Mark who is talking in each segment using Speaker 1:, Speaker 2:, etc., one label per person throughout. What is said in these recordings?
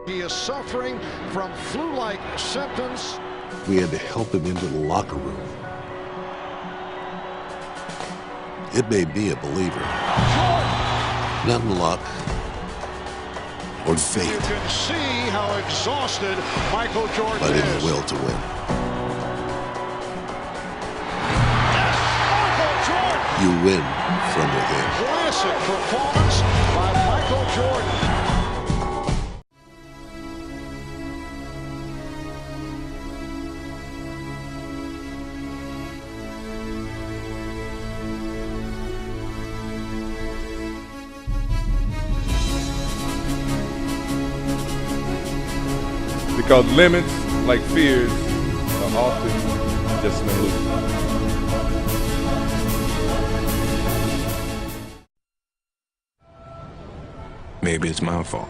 Speaker 1: He is suffering from flu-like symptoms.
Speaker 2: We had to help him into the locker room. It may be a believer. Not in luck or fate.
Speaker 1: You can see how exhausted Michael Jordan
Speaker 2: but in
Speaker 1: is.
Speaker 2: the will to win.
Speaker 1: Yes, Michael Jordan!
Speaker 2: You win from within.
Speaker 1: Classic performance by Michael Jordan.
Speaker 3: Because limits, like fears, are often just an illusion.
Speaker 4: Maybe it's my fault.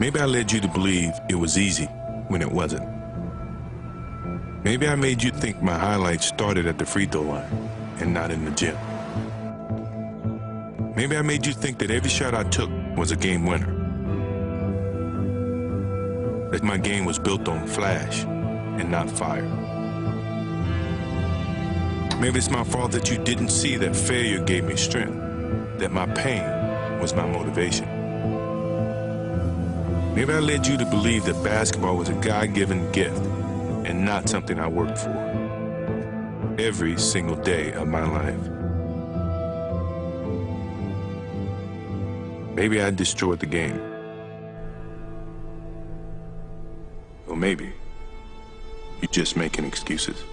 Speaker 4: Maybe I led you to believe it was easy when it wasn't. Maybe I made you think my highlights started at the free throw line and not in the gym. Maybe I made you think that every shot I took was a game winner. That my game was built on flash and not fire. Maybe it's my fault that you didn't see that failure gave me strength, that my pain was my motivation. Maybe I led you to believe that basketball was a God-given gift and not something I worked for every single day of my life. Maybe I destroyed the game. Or maybe you're just making excuses.